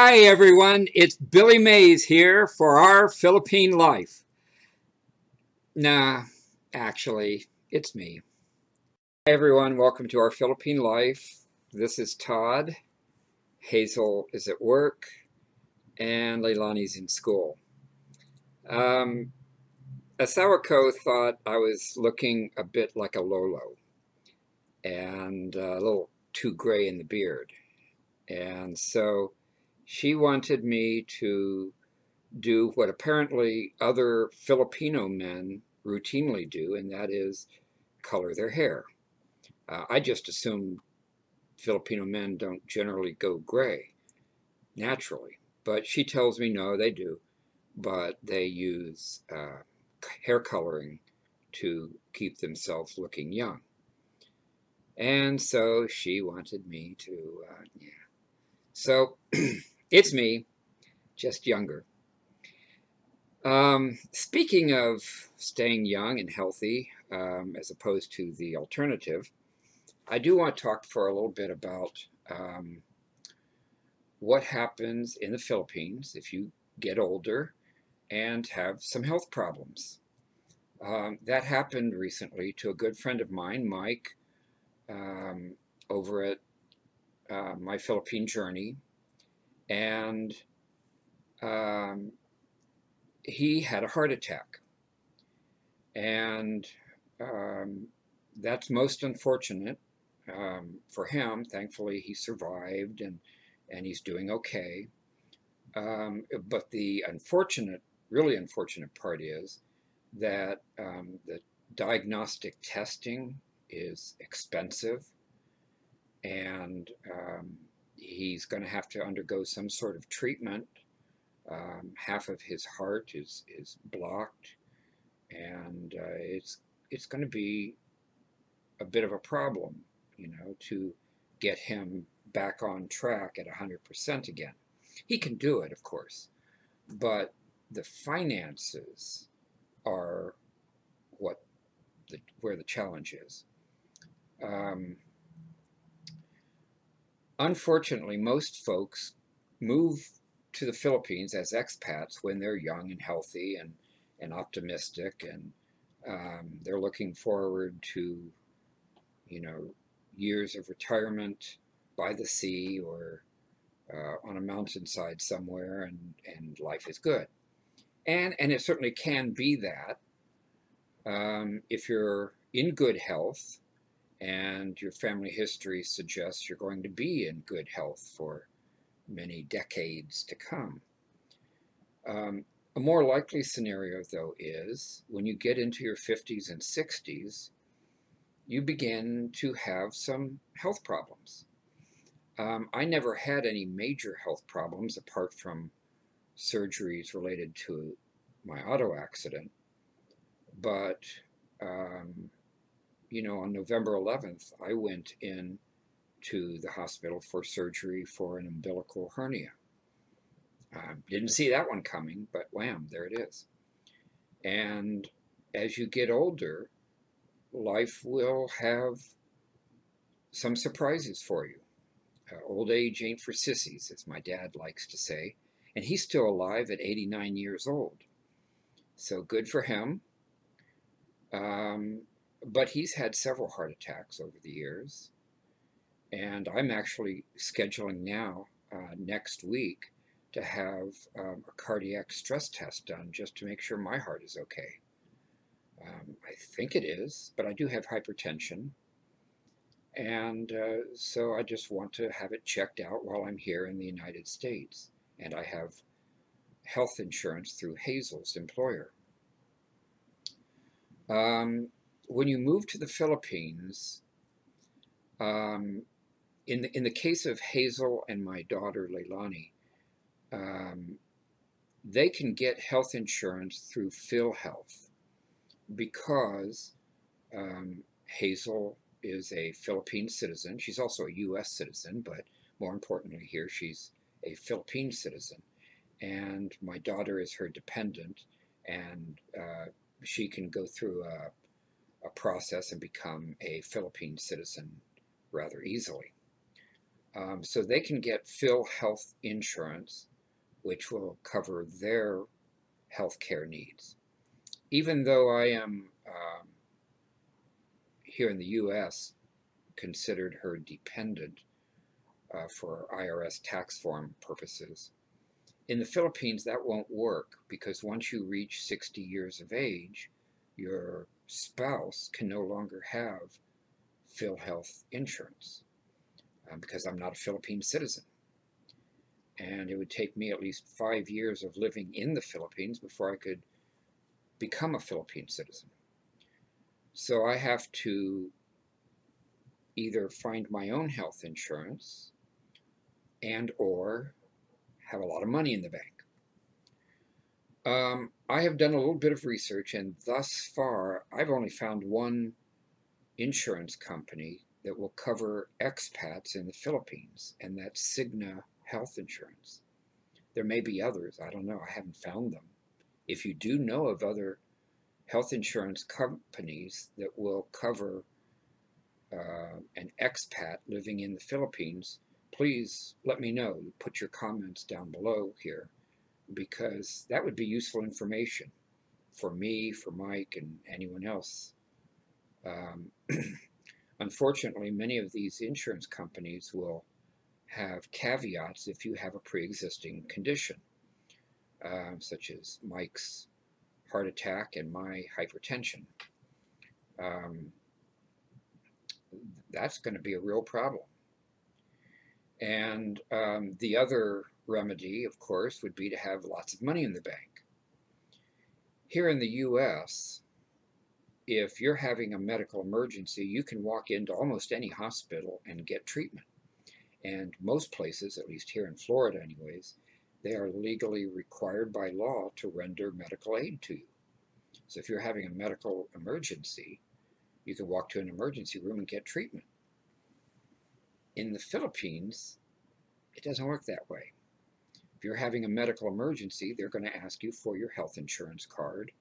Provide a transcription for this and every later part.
Hi everyone, it's Billy Mays here for our Philippine life. Nah, actually, it's me. Hi everyone, welcome to our Philippine life. This is Todd. Hazel is at work, and Leilani's in school. Asawako thought I was looking a bit like a Lolo and a little too gray in the beard. And so she wanted me to do what apparently other Filipino men routinely do, and that is color their hair. I just assume Filipino men don't generally go gray naturally, but she tells me no, they do, but they use hair coloring to keep themselves looking young. And so she wanted me to, yeah. So it's me, just younger. Speaking of staying young and healthy, as opposed to the alternative, I do want to talk for a little bit about what happens in the Philippines if you get older and have some health problems. That happened recently to a good friend of mine, Mike, um, over at My Philippine Journey, and um, he had a heart attack. And that's most unfortunate for him. Thankfully, he survived and he's doing okay. But the unfortunate, really unfortunate part is that the diagnostic testing is expensive, and he's going to have to undergo some sort of treatment. Half of his heart is blocked, and it's going to be a bit of a problem, to get him back on track at 100% again. He can do it, of course, but the finances are where the challenge is. Um, Unfortunately, most folks move to the Philippines as expats when they're young and healthy and optimistic, and they're looking forward to, you know, years of retirement by the sea or on a mountainside somewhere, and life is good. And it certainly can be that if you're in good health and your family history suggests you're going to be in good health for many decades to come. A more likely scenario, though, is when you get into your 50s and 60s, you begin to have some health problems. I never had any major health problems apart from surgeries related to my auto accident. But, on November 11th, I went in to the hospital for surgery for an umbilical hernia. Didn't see that one coming, but wham, there it is. And as you get older, life will have some surprises for you. Old age ain't for sissies, as my dad likes to say, and he's still alive at 89 years old. So good for him. But he's had several heart attacks over the years, and I'm actually scheduling now next week to have a cardiac stress test done just to make sure my heart is okay. I think it is, but I do have hypertension. And so I just want to have it checked out while I'm here in the United States. And I have health insurance through Hazel's employer. When you move to the Philippines, in the case of Hazel and my daughter Leilani, they can get health insurance through PhilHealth because Hazel is a Philippine citizen. She's also a U.S. citizen, but more importantly here, she's a Philippine citizen. And my daughter is her dependent, and she can go through a process and become a Philippine citizen rather easily. So they can get PhilHealth insurance, which will cover their health care needs. Even though I am here in the U.S. considered her dependent for IRS tax form purposes, in the Philippines that won't work because once you reach 60 years of age, your spouse can no longer have PhilHealth insurance because I'm not a Philippine citizen. And it would take me at least 5 years of living in the Philippines before I could become a Philippine citizen. So I have to either find my own health insurance and or have a lot of money in the bank. I have done a little bit of research, and thus far I've only found one insurance company that will cover expats in the Philippines, and that's Cigna Health Insurance. There may be others, I don't know, I haven't found them. If you do know of other health insurance companies that will cover an expat living in the Philippines, please let me know. Put your comments down below here, because that would be useful information for me, for Mike, and anyone else. Unfortunately, many of these insurance companies will have caveats if you have a pre-existing condition, such as Mike's heart attack and my hypertension. That's going to be a real problem. And the other remedy, of course, would be to have lots of money in the bank. Here in the US, if you're having a medical emergency, you can walk into almost any hospital and get treatment. And most places, at least here in Florida anyways, they are legally required by law to render medical aid to you. So if you're having a medical emergency, you can walk to an emergency room and get treatment. In the Philippines, it doesn't work that way. If you're having a medical emergency, they're going to ask you for your health insurance card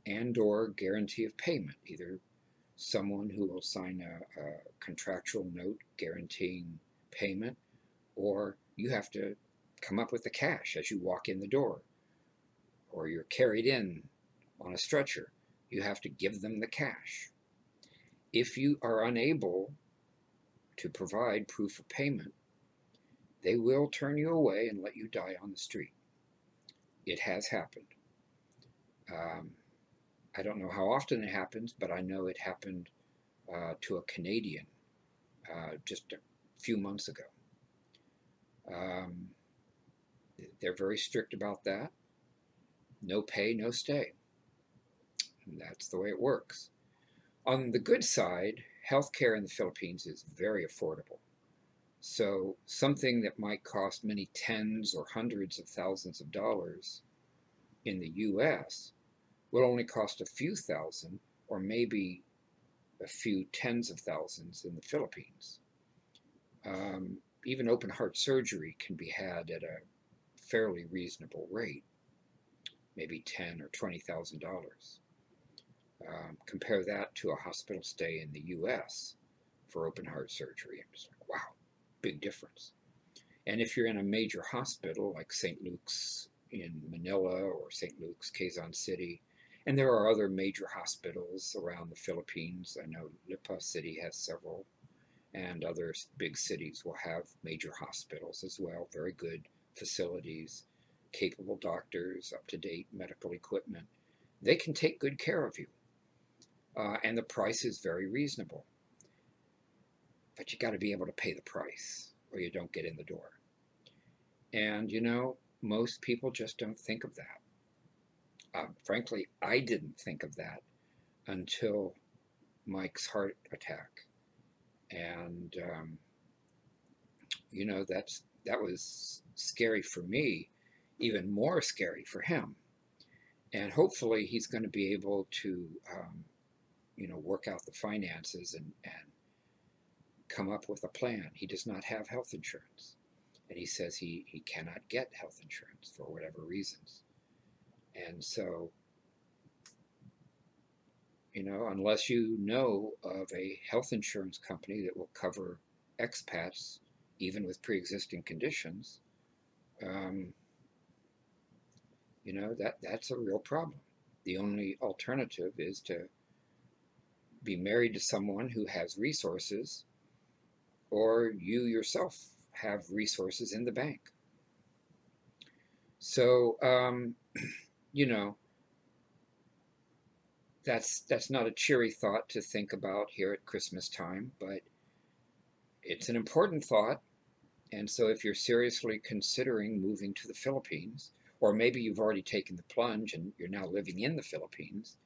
and or guarantee of payment, either someone who will sign a contractual note guaranteeing payment, or you have to come up with the cash as you walk in the door, or you're carried in on a stretcher. You have to give them the cash. If you are unable to provide proof of payment, they will turn you away and let you die on the street. It has happened. I don't know how often it happens, but I know it happened to a Canadian just a few months ago. They're very strict about that. No pay, no stay. And that's the way it works. On the good side, healthcare in the Philippines is very affordable. So something that might cost many tens or hundreds of thousands of dollars in the US will only cost a few thousand or maybe a few tens of thousands in the Philippines. Even open heart surgery can be had at a fairly reasonable rate, maybe $10,000 or $20,000. Compare that to a hospital stay in the US for open heart surgery. I'm just like, wow, big difference. And if you're in a major hospital like St. Luke's in Manila or St. Luke's, Quezon City, and there are other major hospitals around the Philippines. I know Lipa City has several, and other big cities will have major hospitals as well, very good facilities, capable doctors, up-to-date medical equipment. They can take good care of you, and the price is very reasonable. But you got to be able to pay the price or you don't get in the door. And you know, most people just don't think of that. Frankly, I didn't think of that until Mike's heart attack. And you know, that was scary for me, even more scary for him. And hopefully he's going to be able to you know, work out the finances and come up with a plan. He does not have health insurance, and he says he cannot get health insurance for whatever reasons. And so, you know, unless you know of a health insurance company that will cover expats even with pre-existing conditions, you know, that's a real problem. The only alternative is to be married to someone who has resources, or you yourself have resources in the bank. So, you know, that's not a cheery thought to think about here at Christmas time, but it's an important thought. And so if you're seriously considering moving to the Philippines, or maybe you've already taken the plunge and you're now living in the Philippines,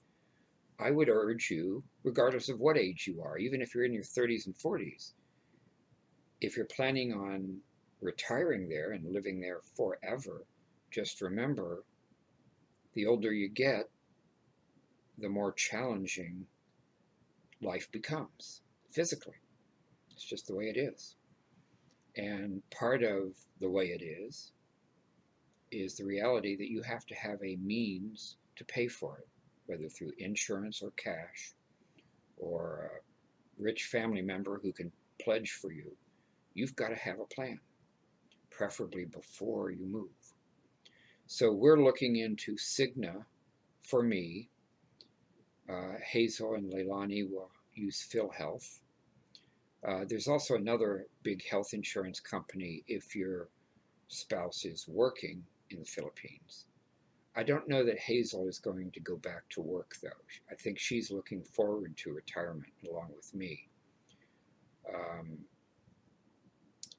I would urge you, regardless of what age you are, even if you're in your 30s and 40s, if you're planning on retiring there and living there forever, just remember, the older you get, the more challenging life becomes physically. It's just the way it is. And part of the way it is the reality that you have to have a means to pay for it, whether through insurance or cash, or a rich family member who can pledge for you. You've got to have a plan, preferably before you move. So we're looking into Cigna for me. Hazel and Leilani will use PhilHealth. There's also another big health insurance company if your spouse is working in the Philippines. I don't know that Hazel is going to go back to work, though. I think she's looking forward to retirement along with me.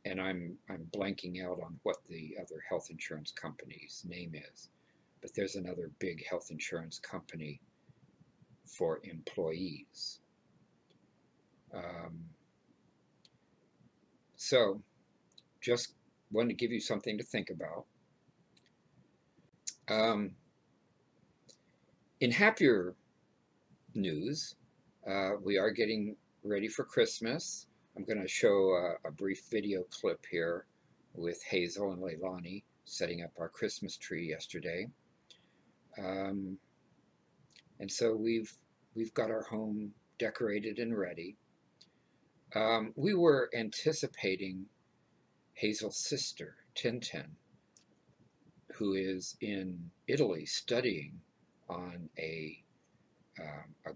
And I'm blanking out on what the other health insurance company's name is. But there's another big health insurance company for employees. So just wanted to give you something to think about. In happier news, we are getting ready for Christmas. I'm going to show a brief video clip here with Hazel and Leilani setting up our Christmas tree yesterday. And so we've got our home decorated and ready. We were anticipating Hazel's sister, Tintin, who is in Italy studying on a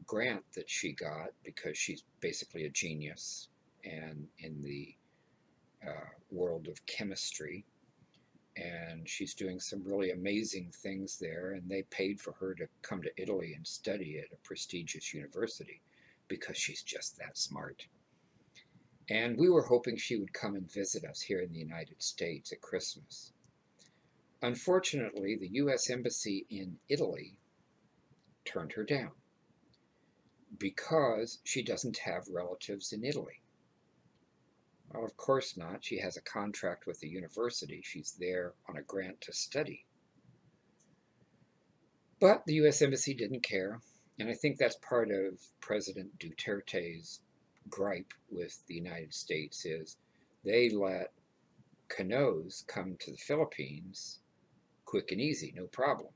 grant that she got because she's basically a genius and in the world of chemistry. And she's doing some really amazing things there, and they paid for her to come to Italy and study at a prestigious university because she's just that smart. And we were hoping she would come and visit us here in the United States at Christmas. Unfortunately, the U.S. Embassy in Italy turned her down because she doesn't have relatives in Italy. Well, of course not. She has a contract with the university. She's there on a grant to study. But the U.S. Embassy didn't care, and I think that's part of President Duterte's gripe with the United States is they let Canoes come to the Philippines quick and easy, no problem.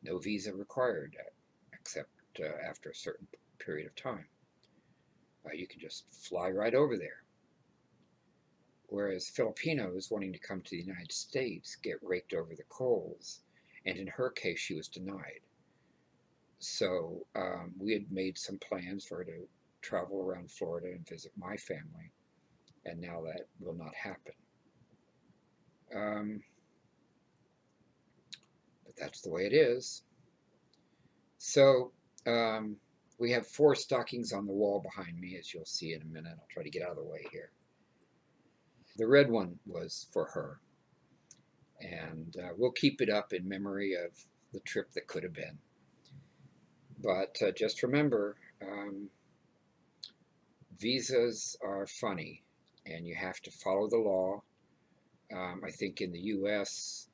No visa required, except after a certain period of time. You can just fly right over there. Whereas Filipinos wanting to come to the United States get raked over the coals, and in her case, she was denied. So we had made some plans for her to travel around Florida and visit my family, and now that will not happen. But that's the way it is. So we have 4 stockings on the wall behind me, as you'll see in a minute. I'll try to get out of the way here. The red one was for her, and we'll keep it up in memory of the trip that could have been. But just remember, visas are funny, and you have to follow the law. I think in the U.S.,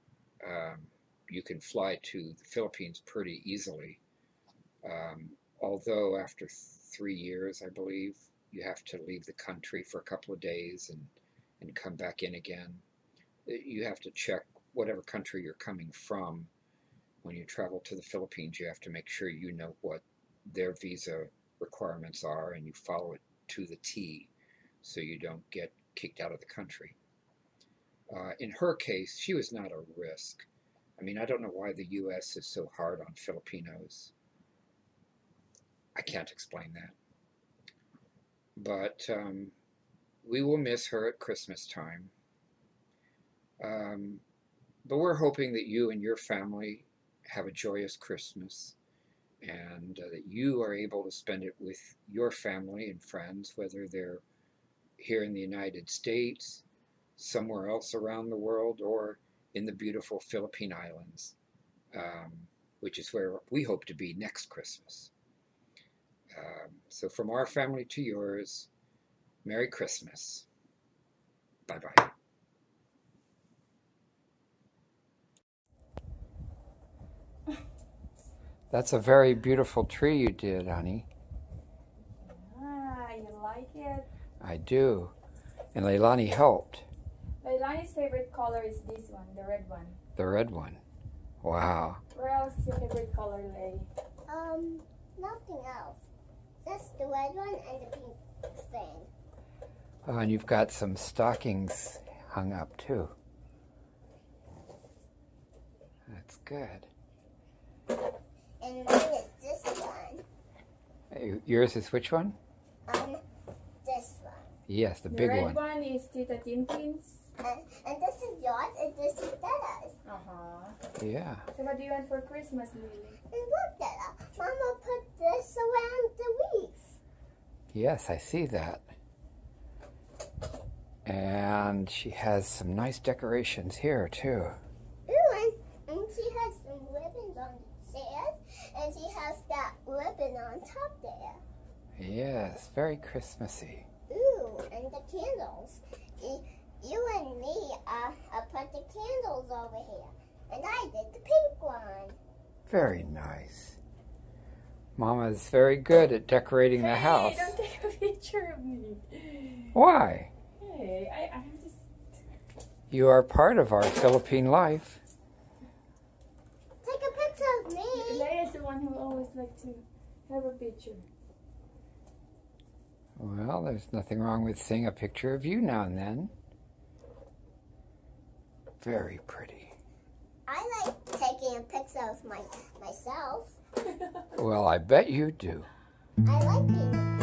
you can fly to the Philippines pretty easily. Although after 3 years, I believe, you have to leave the country for a couple of days and come back in again. You have to check whatever country you're coming from. When you travel to the Philippines, you have to make sure you know what their visa requirements are and you follow it to the T so you don't get kicked out of the country. In her case, she was not a risk. I mean, I don't know why the U.S. is so hard on Filipinos. I can't explain that. But we will miss her at Christmas time. But we're hoping that you and your family have a joyous Christmas, and that you are able to spend it with your family and friends, whether they're here in the United States, somewhere else around the world, or in the beautiful Philippine Islands, which is where we hope to be next Christmas. So from our family to yours, Merry Christmas. Bye-bye. That's a very beautiful tree you did, honey. Ah, you like it? I do. And Leilani helped. Leilani's favorite color is this one, the red one. The red one. Wow. What else is your favorite color, Lei? Nothing else. Just the red one and the pink thing. Oh, and you've got some stockings hung up too. That's good. And mine is this one. Yours is which one? This one. Yes, the The big red one. one is Tita Tintin's. And this is yours, and this is Dada's. Yeah. So what do you want for Christmas, Lily? And look, Dada, Mama put this around the leaves. Yes, I see that. And she has some nice decorations here too. Ooh, and she has some ribbons on the stairs, and she has that ribbon on top there. Yes, very Christmassy. Ooh, and the candles. You and me put the candles over here, and I did the pink one. Very nice. Mama's very good at decorating the house. Hey, don't take a picture of me. Why? Hey, I'm just... You are part of our Philippine life. Take a picture of me. Lei is the one who always likes to have a picture. Well, there's nothing wrong with seeing a picture of you now and then. Very pretty. I like taking a picture of myself. Well, I bet you do. I like being